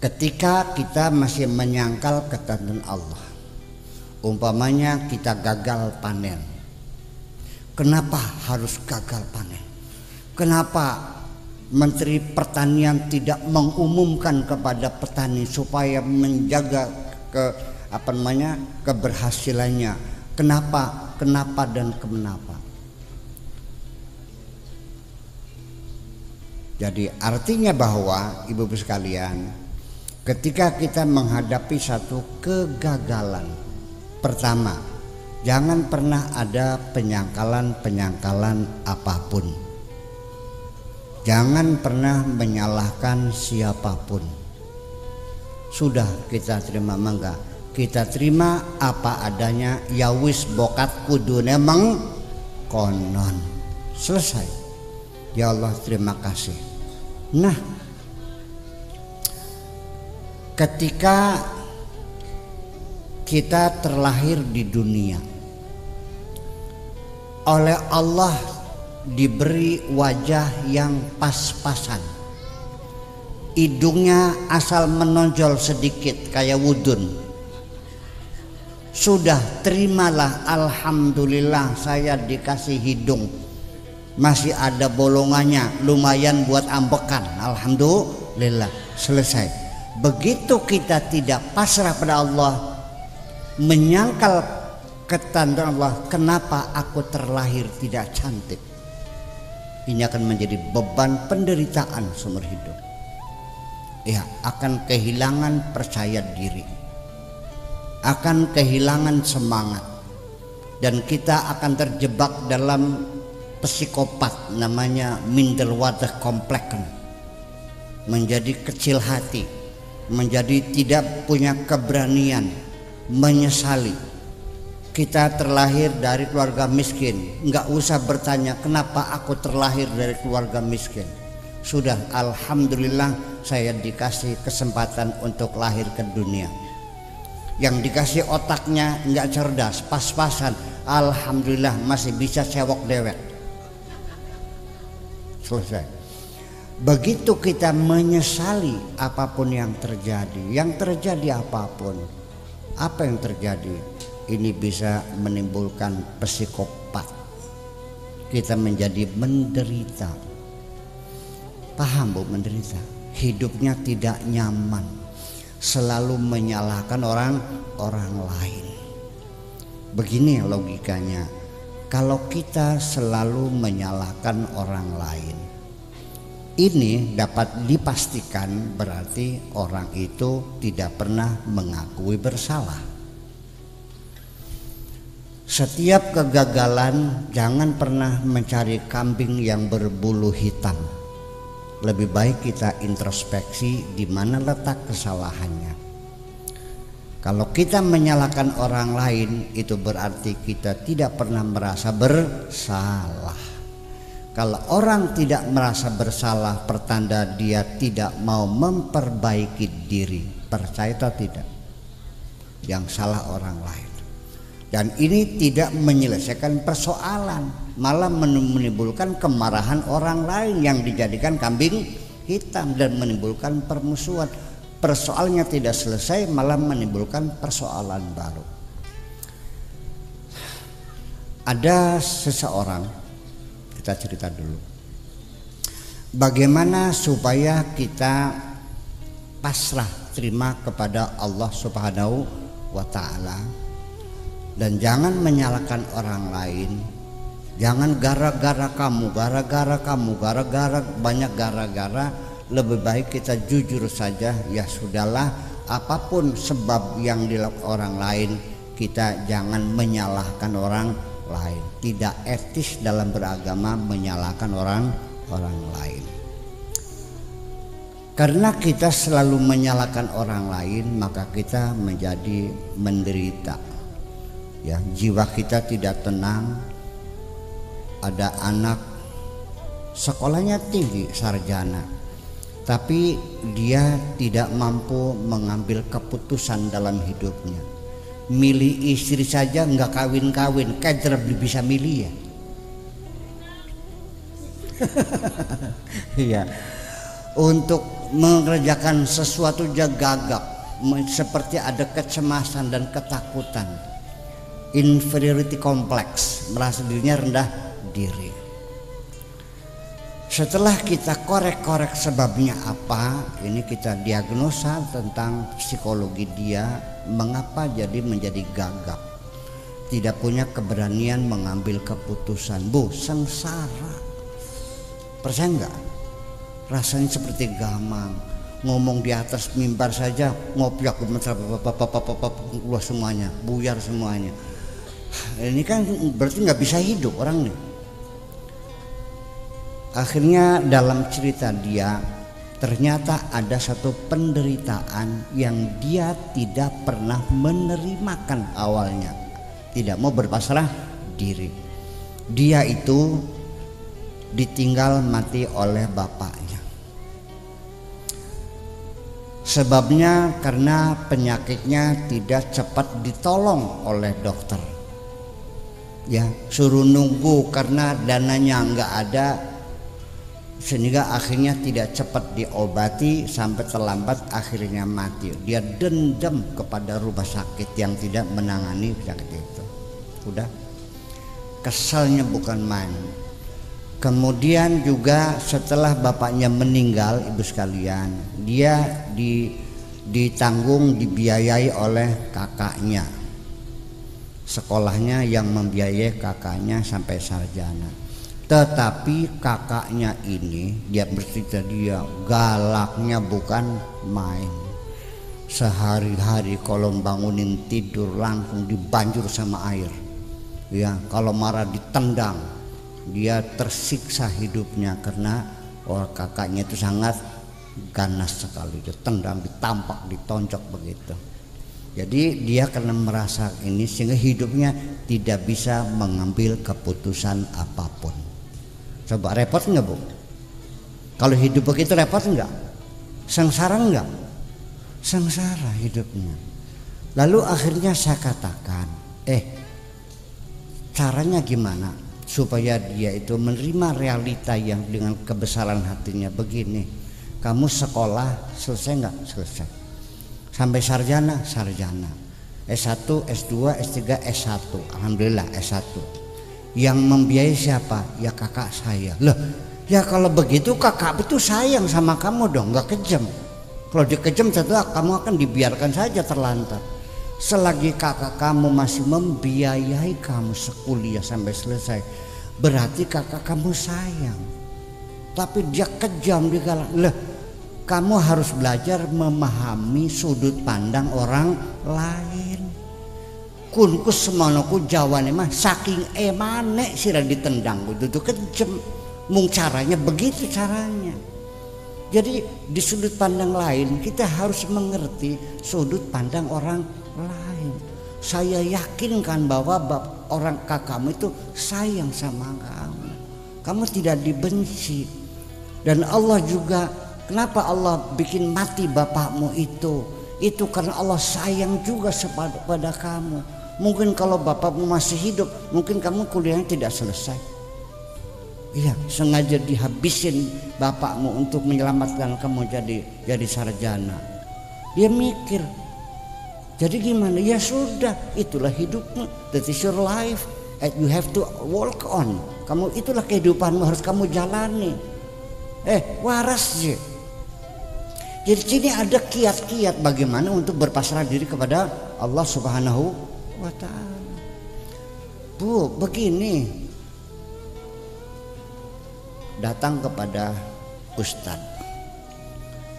ketika kita masih menyangkal ketentuan Allah, umpamanya kita gagal panen. Kenapa harus gagal panen? Kenapa Menteri Pertanian tidak mengumumkan kepada petani supaya menjaga keberhasilannya? Kenapa dan kenapa? Jadi artinya bahwa ibu-ibu sekalian, ketika kita menghadapi satu kegagalan, pertama, jangan pernah ada penyangkalan apapun. Jangan pernah menyalahkan siapapun. Sudah kita terima mangga, kita terima apa adanya, ya wis bokat kudu nemeng konon. Selesai. Ya Allah, terima kasih. Nah, ketika kita terlahir di dunia, oleh Allah diberi wajah yang pas-pasan. Hidungnya asal menonjol sedikit kayak wudun. Sudah terimalah, alhamdulillah saya dikasih hidung. Masih ada bolongannya, lumayan buat ambekan. Alhamdulillah, selesai. Begitu kita tidak pasrah pada Allah, menyangkal ketentuan Allah, kenapa aku terlahir tidak cantik? Ini akan menjadi beban penderitaan seumur hidup. Ya, akan kehilangan percaya diri, akan kehilangan semangat, dan kita akan terjebak dalam psikopat namanya minderwater kompleks, menjadi kecil hati, menjadi tidak punya keberanian, menyesali. Kita terlahir dari keluarga miskin, nggak usah bertanya kenapa aku terlahir dari keluarga miskin. Sudah, alhamdulillah saya dikasih kesempatan untuk lahir ke dunia. Yang dikasih otaknya nggak cerdas, pas-pasan, alhamdulillah masih bisa sewok dewek. Selesai. Begitu kita menyesali apapun yang terjadi apapun, apa yang terjadi, ini bisa menimbulkan psikopat. Kita menjadi menderita. Paham Bu, menderita? Hidupnya tidak nyaman, selalu menyalahkan orang lain. Begini logikanya. Kalau kita selalu menyalahkan orang lain, ini dapat dipastikan berarti orang itu tidak pernah mengakui bersalah. Setiap kegagalan jangan pernah mencari kambing yang berbulu hitam. Lebih baik kita introspeksi di mana letak kesalahannya. Kalau kita menyalahkan orang lain, itu berarti kita tidak pernah merasa bersalah. Kalau orang tidak merasa bersalah, pertanda dia tidak mau memperbaiki diri. Percaya atau tidak? Yang salah orang lain. Dan ini tidak menyelesaikan persoalan, malah menimbulkan kemarahan orang lain yang dijadikan kambing hitam dan menimbulkan permusuhan. Persoalannya tidak selesai, malah menimbulkan persoalan baru. Ada seseorang, kita cerita dulu, bagaimana supaya kita pasrah terima kepada Allah Subhanahu wa Ta'ala, dan jangan menyalahkan orang lain. Jangan gara-gara kamu, gara-gara banyak gara-gara. Lebih baik kita jujur saja, ya sudahlah, apapun sebab yang dilakukan orang lain, kita jangan menyalahkan orang lain. Tidak etis dalam beragama menyalahkan orang lain. Karena kita selalu menyalahkan orang lain, maka kita menjadi menderita. Ya, jiwa kita tidak tenang. Ada anak sekolahnya tinggi, sarjana, tapi dia tidak mampu mengambil keputusan dalam hidupnya. Milih istri saja nggak kawin-kawin, kayak bisa milih ya. Iya. Untuk mengerjakan sesuatu dia gagap, seperti ada kecemasan dan ketakutan, inferiority complex, merasa dirinya rendah diri. Setelah kita korek-korek sebabnya apa, ini kita diagnosa tentang psikologi dia, mengapa jadi menjadi gagap, tidak punya keberanian mengambil keputusan. Bu, sengsara, percaya enggak? Rasanya seperti gamang, ngomong di atas mimbar saja ngopiak gemetar, keluar semuanya, buyar semuanya. Ini kan berarti nggak bisa hidup orang nih. Akhirnya dalam cerita dia, ternyata ada satu penderitaan yang dia tidak pernah menerimakan awalnya, tidak mau berpasrah diri. Dia itu ditinggal mati oleh bapaknya. Sebabnya karena penyakitnya tidak cepat ditolong oleh dokter. Ya, suruh nunggu karena dananya nggak ada, sehingga akhirnya tidak cepat diobati sampai terlambat, akhirnya mati. Dia dendam kepada rumah sakit yang tidak menangani penyakit itu. Udah, kesalnya bukan main. Kemudian juga setelah bapaknya meninggal, ibu sekalian, dia ditanggung, dibiayai oleh kakaknya. Sekolahnya yang membiayai kakaknya sampai sarjana. Tetapi kakaknya ini, dia bercerita, dia galaknya bukan main. Sehari-hari kalau bangunin tidur langsung dibanjur sama air. Ya, kalau marah ditendang. Dia tersiksa hidupnya karena kakaknya itu sangat ganas sekali. Ditendang, ditampak, ditonjok begitu. Jadi dia karena merasa ini sehingga hidupnya tidak bisa mengambil keputusan apapun. Coba repot enggak, Bu? Kalau hidup begitu repot enggak? Sengsara enggak? Sengsara hidupnya. Lalu akhirnya saya katakan, caranya gimana supaya dia itu menerima realita yang dengan kebesaran hatinya begini. Kamu sekolah selesai enggak? Selesai. Sampai sarjana, sarjana. S1, S2, S3, S1. Alhamdulillah S1. Yang membiayai siapa? Ya kakak saya. Loh, ya kalau begitu kakak itu sayang sama kamu dong, nggak kejam. Kalau dia kejam setelah kamu akan dibiarkan saja terlantar. Selagi kakak kamu masih membiayai kamu sekuliah sampai selesai, berarti kakak kamu sayang. Tapi dia kejam, dia galak. Loh, kamu harus belajar memahami sudut pandang orang lain. Kunkus semonoku jawane mah saking emane sira ditendang itu kejem. Mung caranya begitu caranya. Jadi di sudut pandang lain kita harus mengerti sudut pandang orang lain. Saya yakinkan bahwa orang kakakmu itu sayang sama kamu. Kamu tidak dibenci. Dan Allah juga, kenapa Allah bikin mati bapakmu itu? Itu karena Allah sayang juga pada kamu. Mungkin kalau bapakmu masih hidup, mungkin kamu kuliahnya tidak selesai. Iya, sengaja dihabisin bapakmu untuk menyelamatkan kamu jadi sarjana. Dia mikir, jadi gimana? Ya sudah, itulah hidupmu. That is your life, and you have to walk on. Kamu itulah kehidupanmu, harus kamu jalani. Waras sih. Jadi sini ada kiat-kiat bagaimana untuk berpasrah diri kepada Allah Subhanahu wa ta'ala. Bu, begini, datang kepada ustad.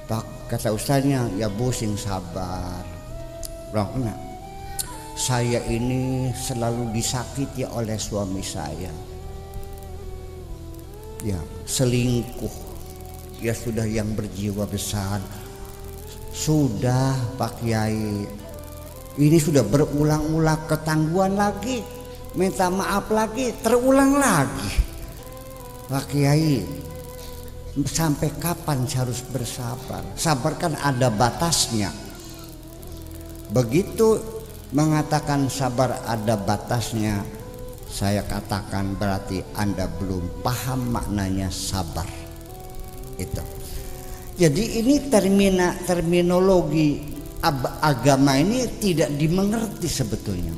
Pak, kata ustadnya, ya Bu sing sabar. Rokna, saya ini selalu disakiti oleh suami saya. Ya, selingkuh. Ya sudah yang berjiwa besar. Sudah Pak Kiai, ini sudah berulang-ulang ketangguhan lagi, minta maaf lagi, terulang lagi. Pak Kiai, sampai kapan saya harus bersabar? Sabar kan ada batasnya. Begitu mengatakan sabar ada batasnya, saya katakan berarti Anda belum paham maknanya sabar. Itu Jadi ini terminologi agama ini tidak dimengerti sebetulnya.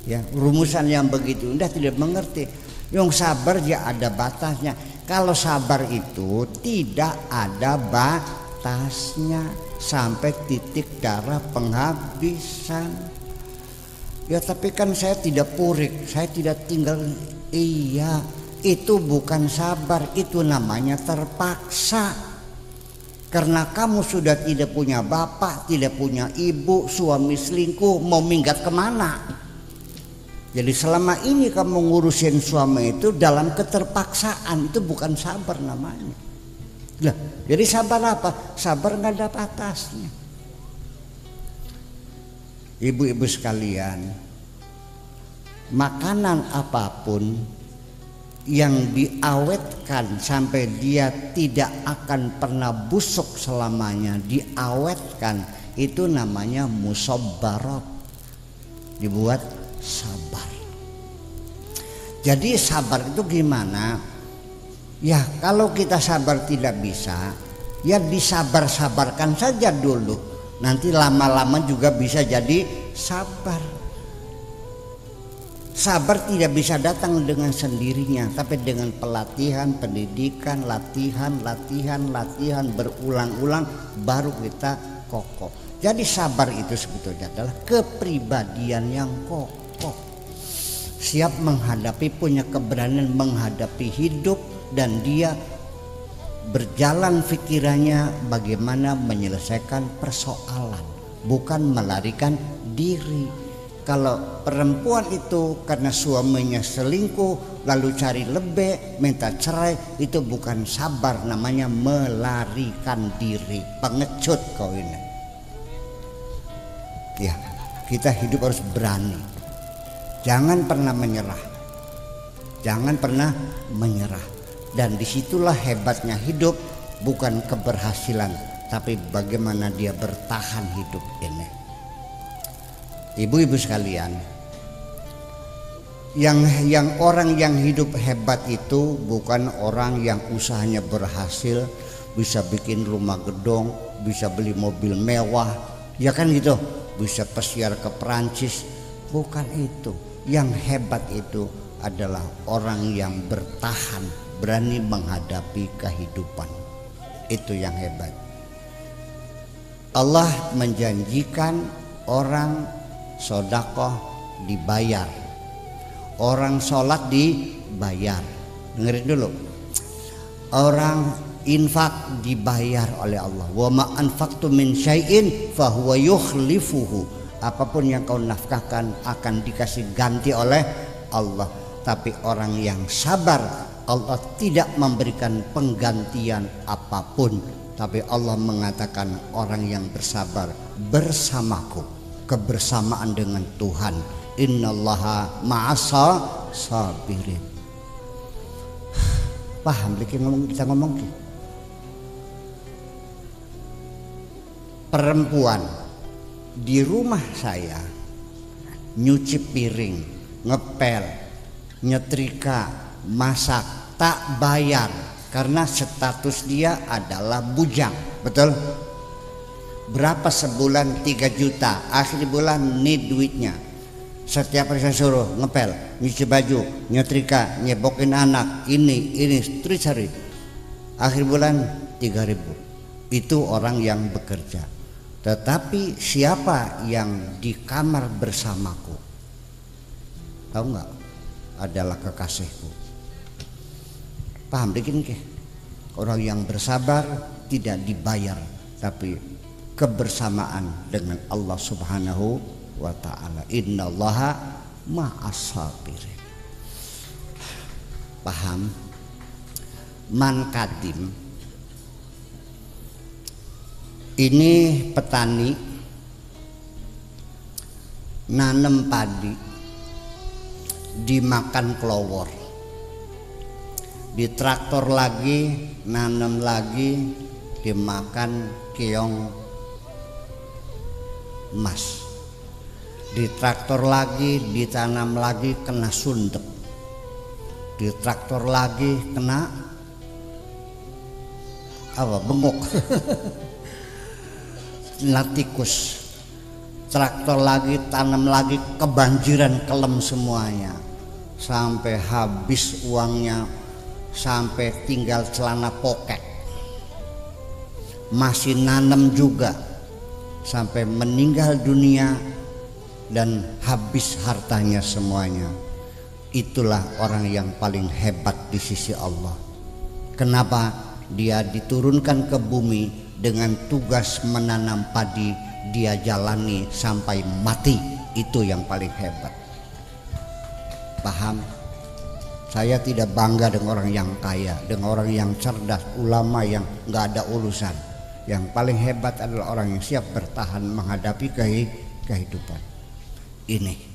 Ya, rumusan yang begitu indah tidak mengerti. Yang sabar ya ada batasnya. Kalau sabar itu tidak ada batasnya sampai titik darah penghabisan. Ya tapi kan saya tidak purik, saya tidak tinggal. Iya, itu bukan sabar, itu namanya terpaksa. Karena kamu sudah tidak punya bapak, tidak punya ibu, suami selingkuh, mau minggat kemana? Jadi selama ini kamu ngurusin suami itu dalam keterpaksaan, itu bukan sabar namanya. Lah, jadi sabar apa? Sabar nggak ada batasnya. Ibu-ibu sekalian, makanan apapun yang diawetkan sampai dia tidak akan pernah busuk selamanya, diawetkan, itu namanya musabbarat, dibuat sabar. Jadi sabar itu gimana? Ya kalau kita sabar tidak bisa, ya disabar-sabarkan saja dulu, nanti lama-lama juga bisa jadi sabar. Sabar tidak bisa datang dengan sendirinya, tapi dengan pelatihan, pendidikan, latihan berulang-ulang baru kita kokoh. Jadi sabar itu sebetulnya adalah kepribadian yang kokoh, siap menghadapi, punya keberanian menghadapi hidup, dan dia berjalan pikirannya bagaimana menyelesaikan persoalan, bukan melarikan diri. Kalau perempuan itu karena suaminya selingkuh lalu cari lebih, minta cerai, itu bukan sabar, namanya melarikan diri, pengecut kau ini. Ya, kita hidup harus berani. Jangan pernah menyerah. Jangan pernah menyerah. Dan disitulah hebatnya hidup, bukan keberhasilan, tapi bagaimana dia bertahan hidup ini. Ibu-ibu sekalian, yang orang yang hidup hebat itu bukan orang yang usahanya berhasil, bisa bikin rumah gedung, bisa beli mobil mewah, ya kan gitu, bisa pesiar ke Perancis. Bukan itu. Yang hebat itu adalah orang yang bertahan, berani menghadapi kehidupan. Itu yang hebat. Allah menjanjikan orang sodakoh dibayar, orang sholat dibayar. Dengerin dulu, orang infak dibayar oleh Allah. Wa ma anfaqtum min syai'in fahuwa yukhlifuhu. Apapun yang kau nafkahkan akan dikasih ganti oleh Allah. Tapi orang yang sabar, Allah tidak memberikan penggantian apapun. Tapi Allah mengatakan orang yang bersabar bersamaku, kebersamaan dengan Tuhan. Innallaha ma'asa sabirin. Paham kita ngomong gitu. Perempuan di rumah saya nyuci piring, ngepel, nyetrika, masak, tak bayar karena status dia adalah bujang. Betul? Berapa sebulan? 3 juta. Akhir bulan nih duitnya. Setiap hari saya suruh ngepel, nyuci baju, nyetrika, nyebokin anak, ini terus hari. Akhir bulan 3.000. Itu orang yang bekerja. Tetapi siapa yang di kamar bersamaku? Tahu nggak? Adalah kekasihku. Paham dikit ke? Orang yang bersabar tidak dibayar, tapi kebersamaan dengan Allah Subhanahu wa ta'ala. Innallaha ma'as sabirin. Paham? Man kadim ini petani nanem padi, dimakan kelowor, ditraktor lagi, nanem lagi, dimakan keong emas, ditraktor lagi, ditanam lagi, kena sundep, ditraktor lagi, kena apa bengok. Nah tikus, traktor lagi, tanam lagi, kebanjiran, kelem semuanya, sampai habis uangnya, sampai tinggal celana poket. Masih nanam juga sampai meninggal dunia dan habis hartanya semuanya. Itulah orang yang paling hebat di sisi Allah. Kenapa? Dia diturunkan ke bumi dengan tugas menanam padi, dia jalani sampai mati. Itu yang paling hebat. Paham? Saya tidak bangga dengan orang yang kaya, dengan orang yang cerdas, ulama yang nggak ada urusan. Yang paling hebat adalah orang yang siap bertahan menghadapi kehidupan ini.